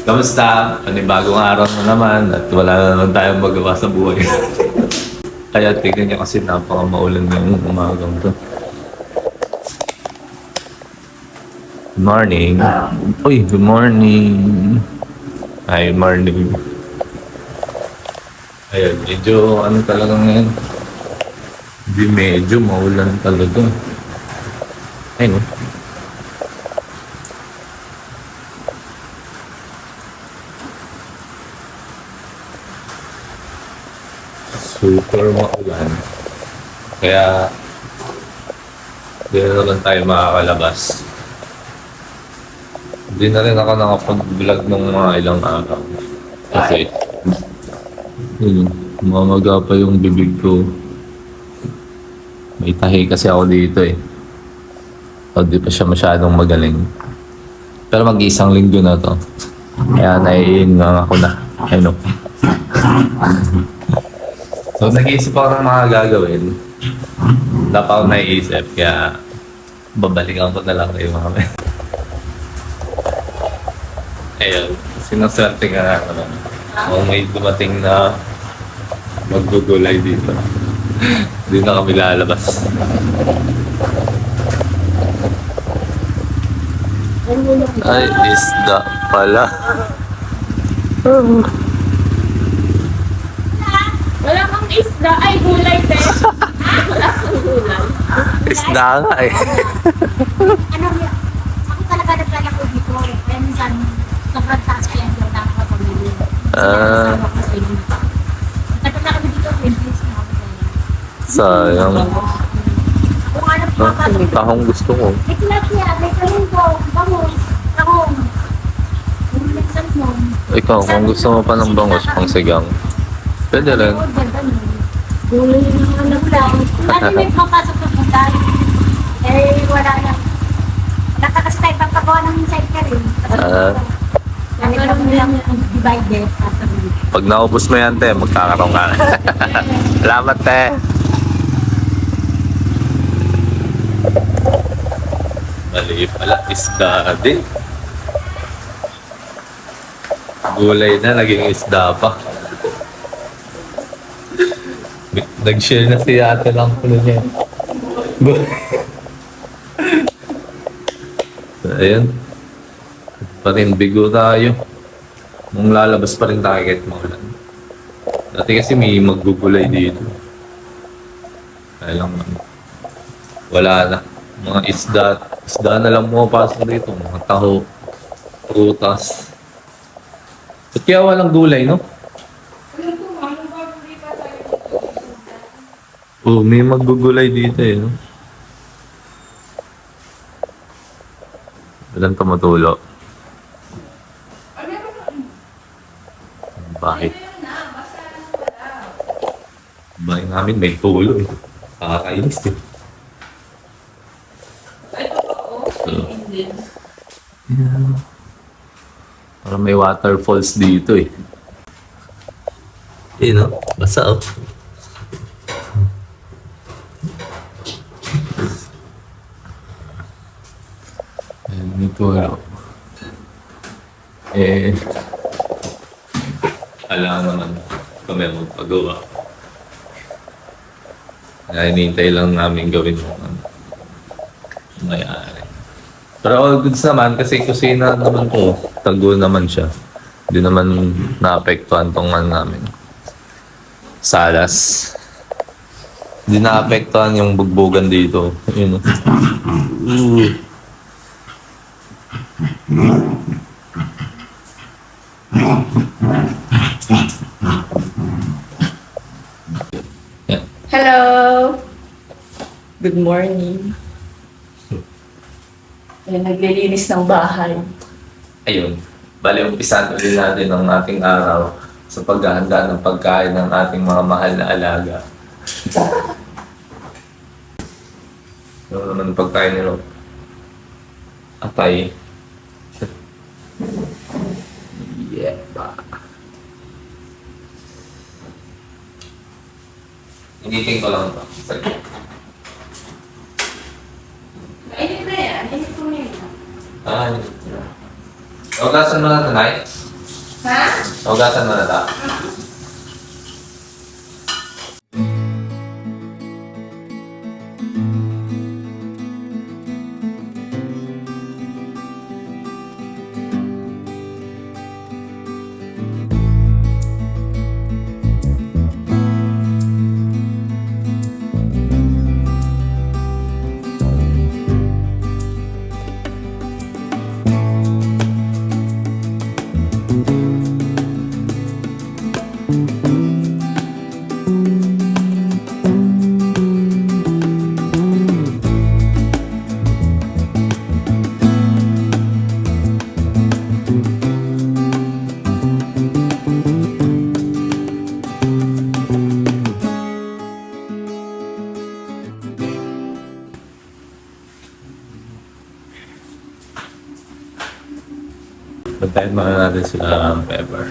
Kamusta? Panibagong araw na naman at wala na naman tayong magawa sa buhay. Kaya tignan niyo kasi napaka-maulan ngayong umagang to. Good morning. Uy, good morning. Hi, morning. Ayun, medyo ano talaga ngayon. Hindi medyo maulan talaga. Ayun. Super maulan. Kaya hindi na naman tayo makakalabas. Hindi na rin ako nakapag-vlog ng mga ilang araw. Kasi mamaga pa yung bibig ko. May tahi kasi ako dito eh. So, di pa siya masyadong magaling. Pero mag-isang linggo na to. Kaya naiingang ako na. Ayun o. So, nag-iisip ako ng mga gagawin. Dapat ako naiisip, kaya babalikan ko na lang kayo mamaya. Ayun, sinaswerte ka na naman. Kung may dumating na maggugulay dito, hindi na kami lalabas. Ay, isda pala. Wala kang isda. Ay, gulay, te. Wala kang gulay. Isda nga eh. Ano yan? Ako talaga nagplala ko dito. Kaya minsan, sobrang taas ko yan yung nakakapamili. Tagal na kami dito, 20 years na ako. Sayang. Kung ano papasok. Tahong gusto ko. May tilapia, may kalungko, bangus, tahong. Yung minsan mo. Ikaw, kung gusto mo pa ng bangus, pang sigang. Pwede rin. Gulay yung alam lang. Ano may papasok na puntal? Eh, wala na. Wala ka kasi tayo pagkagawa ng side ka rin. Lalagyan mo lang ang divider. Pag naubos mo yan, te, magkakaroon ka. Salamat, te. Mali pala, isda din. Gulay na, naging isda pa. Nag-share na si ate lang ko niya. Ayan. Pa rin bigo tayo. Nung lalabas pa rin tayo kahit maulan. Dati kasi may maggugulay dito. Kaya lang wala na. Mga isda na lang pumapasok dito. Mga taho, prutas. Ba't kaya walang gulay, no? Oh, may maggugulay dito eh, no? Walang tumatulo. Bakit? Bahay namin may tulo eh. Nakakainis eh. So, yeah. Parang may waterfalls dito eh. Eh no? Basa oh. Ayan, may tulo. Eh, alam naman kami magpagawa. Kaya hinihintay lang namin gawin mo may-ari. Pero all goods naman kasi kusina naman ko. Tago naman siya. Hindi naman naapektuhan tong namin. Salas. Hindi naapektuhan yung bugbugan dito. Yun. Yeah. Hello! Good morning. Ayan, naglilinis ng bahay. Ayun. Bali, umpisan ulit natin ang ating araw sa paghahanda ng pagkain ng ating mga mahal na alaga. Ano naman ang pagkain nila? Atay. Yeah, ba. Initing ko lang ito. Init na yan. Init ko na yun. Ah, Hugasan mo na tonight. Ha? Hugasan mo na ta. Bantayan muna natin sila Pepper.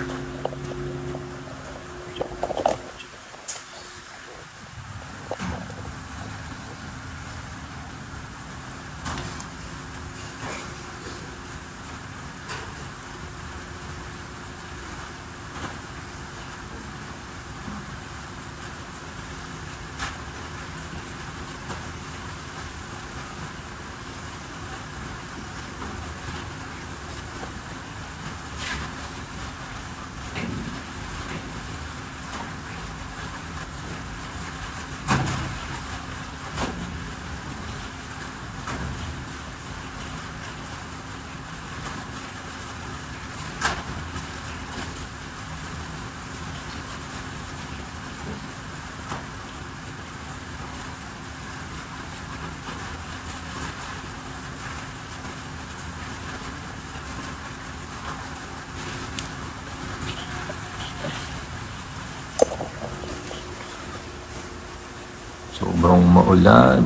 Sobrang maulan.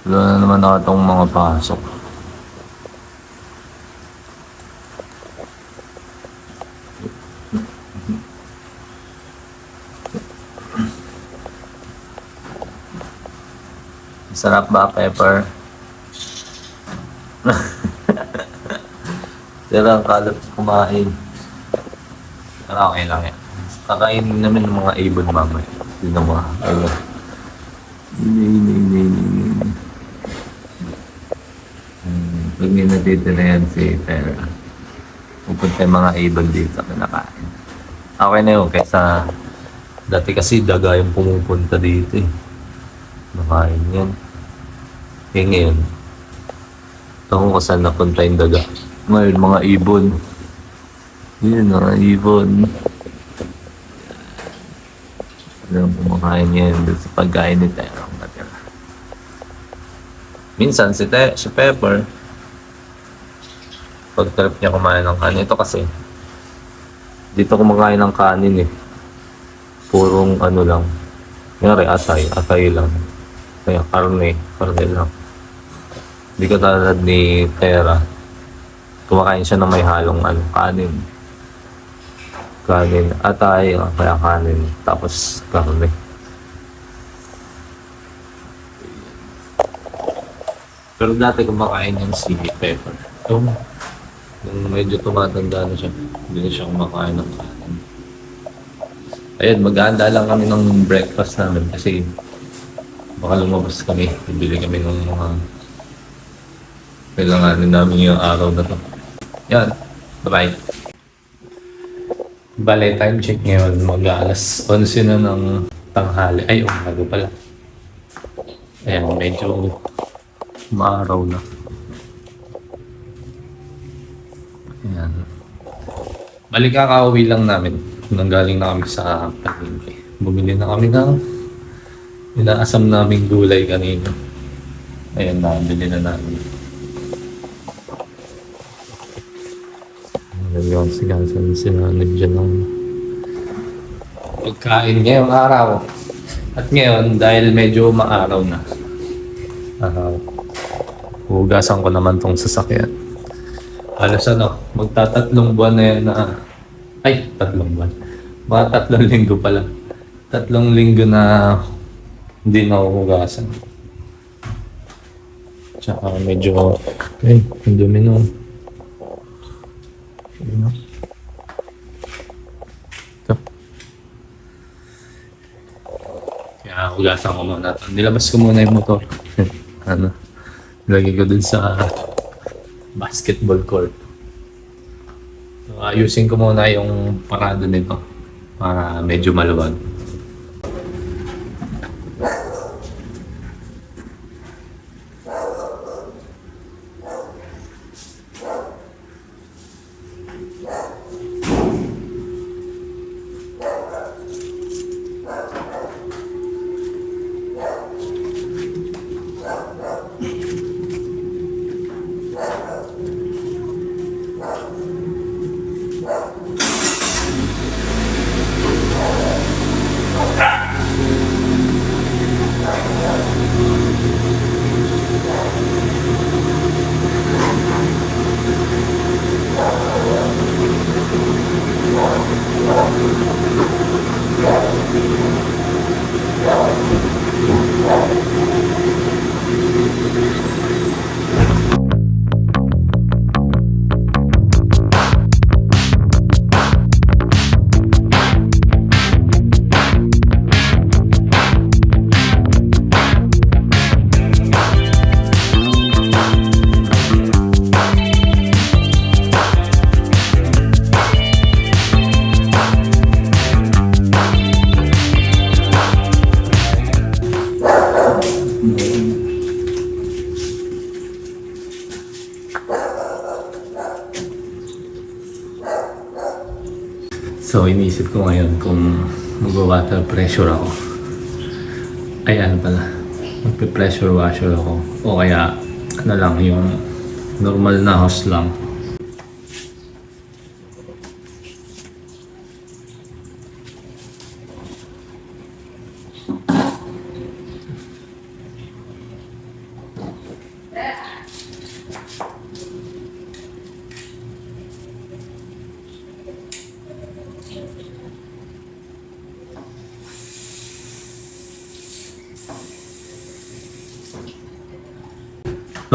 Wala na naman nakatong mga pasok. Sarap ba, Pepper? Pero ang kalap kumain. Pero okay lang yan. Kakainin namin ng mga ibon mamaya. Hindi na mga ano. Pag may natito na yan si Tera, pupunta yung mga ibon dito kinakain. Okay na yun kaysa dati kasi daga yung pumupunta dito eh. Nakain yan. Eh ngayon, kung saan napunta yung daga. Ngayon mga ibon. Yun mga ibon. Alam kumakain yan doon sa pagkain ni Tera ang natira. Minsan si Pepper, pag trip niya kumain ng kanin, ito kasi dito kumakain ng kanin eh. Purong ano lang. Ngayari atay lang. Kaya karne lang. Hindi ko talad ni Tera. Kumakain siya ng may halong kanin. Atay, kaya kanin, tapos karne. Pero dati kumakain ng si Pepper. Nung medyo tumatanda na siya, hindi na siya kumakain ng kanin. Ayun, mag-aanda lang kami ng breakfast namin kasi baka lumabas kami, bibili kami ng mga kailanganin namin yung araw na to. Yan, bye-bye. Bale, time check ngayon, mag-alas 11 na ng tanghali. Ay, umaga pala. Ayan, medyo maaraw na. Ayan. Balik kakauwi lang namin. Nanggaling na kami sa palengke. Bumili na kami ng inaasam naming gulay kanina. Ayan, nabili na namin. Ngayon, sigasan sinanag dyan ng pagkain ngayong araw. At ngayon, dahil medyo maaraw na, hugasan ko naman tong sasakyan. Alas magtatatlong buwan na yan na, ay, 3 buwan. Mga 3 linggo pala. 3 linggo na hindi nahuhugasan. Tsaka medyo, ang dumi nun. Yun, no? Ito. Kaya hugasan ko muna ito. Nilabas ko muna yung motor. Ano? Lagay ko dun sa basketball court. So, ayusin ko muna yung parada nito para medyo maluwag. So, iniisip ko ngayon kung mag-water pressure ako. Ay, ano pala, magpe-pressure washer ako. O kaya, ano lang, yung normal na hose lang.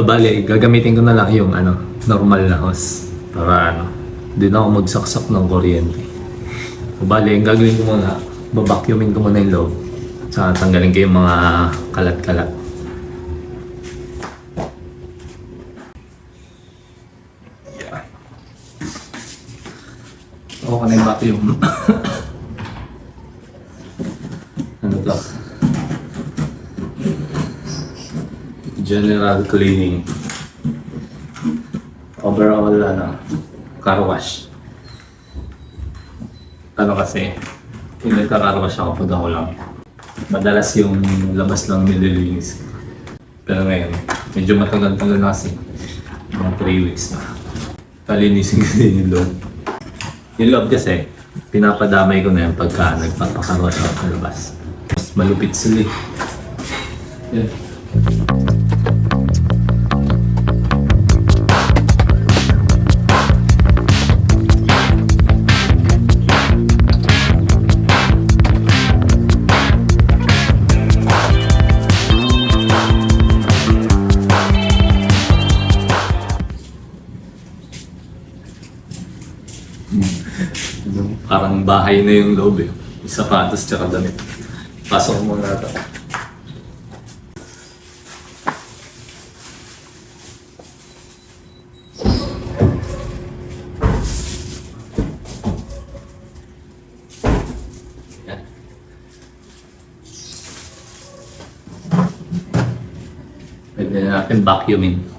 Bali, gagamitin ko na lang yung normal na hose para hindi na ako magsaksak ng kuryente. Bali, ang gagawin ko muna, babacuumin ko muna yung loob. Saka tanggalin ko yung mga kalat-kalat. Yeah. Okay na yung vacuum. Ano to? General cleaning. Overall, car wash. Kasi, hindi car wash ako pag ako lang. Madalas yung labas lang nililinis. Pero ngayon, medyo matagal-tagal na kasi. Mga 3 weeks na. Palinisin ko din yung loob. Yung loob kasi, pinapadamay ko na yung pagka nagpapaka-car wash ako sa labas. Mas malupit sila eh. Yan. Parang bahay na yung loob eh. Yung sapatos tsaka damit. Pasok mo na ito. Yan. Pwede na natin vacuumin.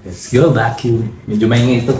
Let's go, vacuum. Medyo maingay ito.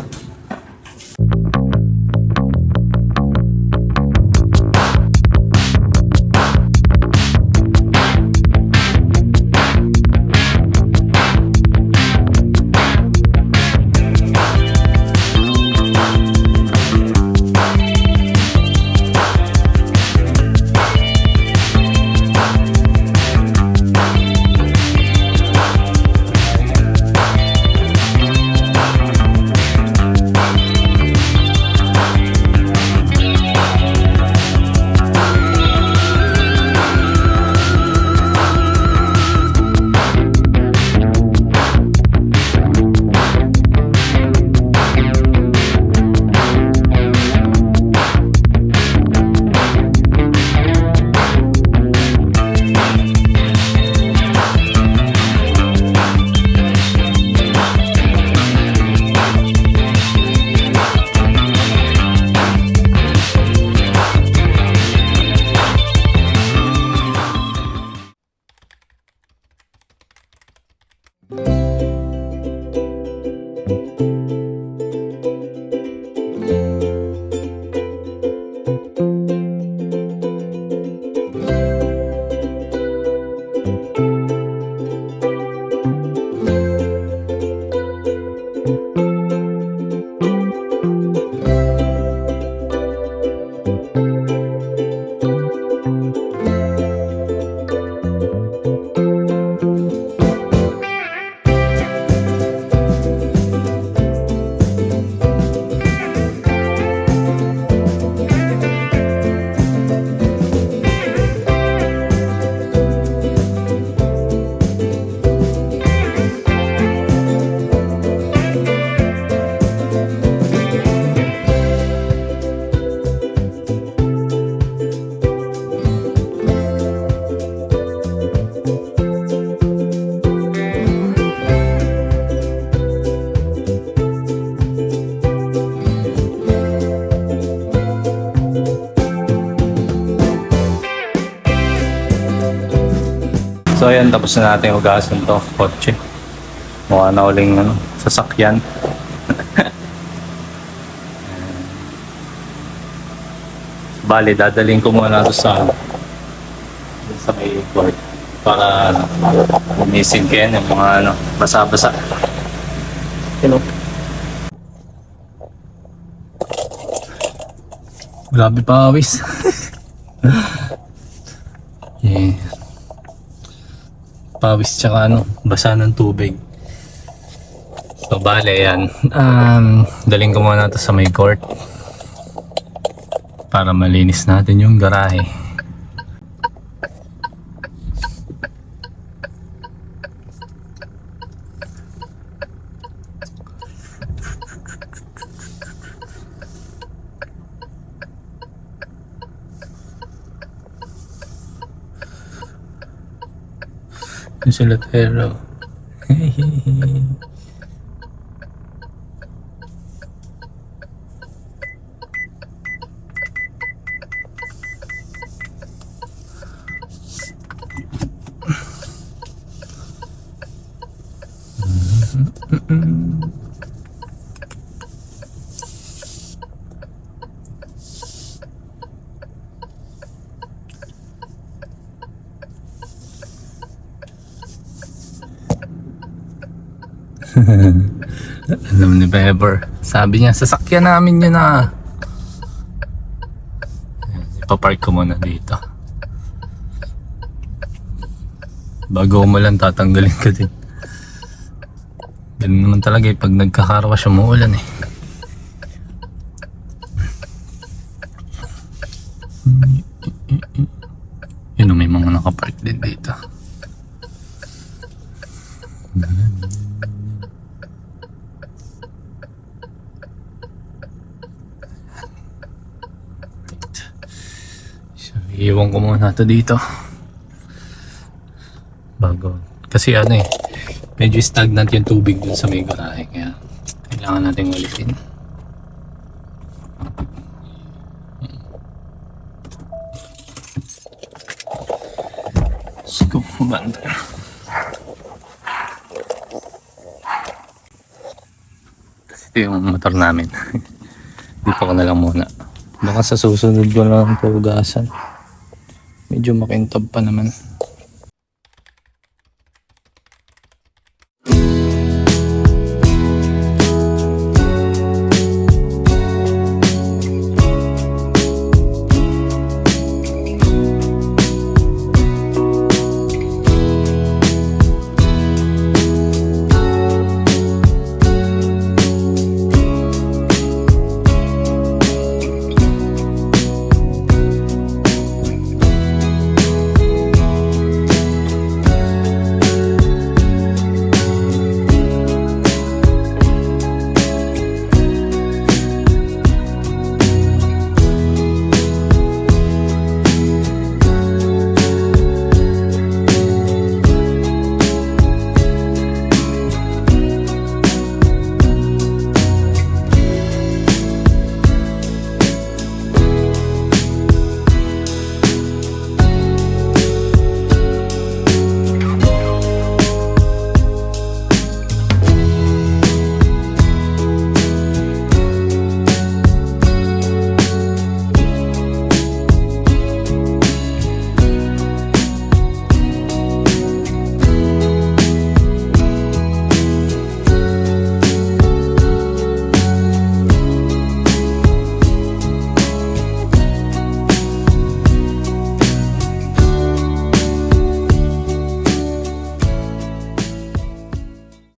Ayan, tapos na natin hugasan to, kotse. Mukha na uling ano, sasakyan. Bali, dadaling ko muna to sa may court para ano, umisin kayo yung mga ano, basa-basa. Hello. Grabe pawis. Yeah. Pawis tsaka ano, basa ng tubig. So bale yan. Daling ko muna to sa may court para malinis natin yung garahe. Yung silotero. Alam ni Beber. Sabi niya, sasakyan namin yun na. Ipapark ko muna dito. Bago mo lang tatanggalin ka din. Ganun naman talaga pag nagkakarwa siya umuulan eh. Yun, may mga nakapark din dito. So, iiwan ko muna ito dito. Bago. Kasi ano eh, medyo stagnant yung tubig dun sa may garahe. Kaya kailangan natin ulitin. Sige, banda. Ito yung motor namin. Dito ko na lang muna. Baka sa susunod ko lang ito hugasan. Medyo makintab pa naman.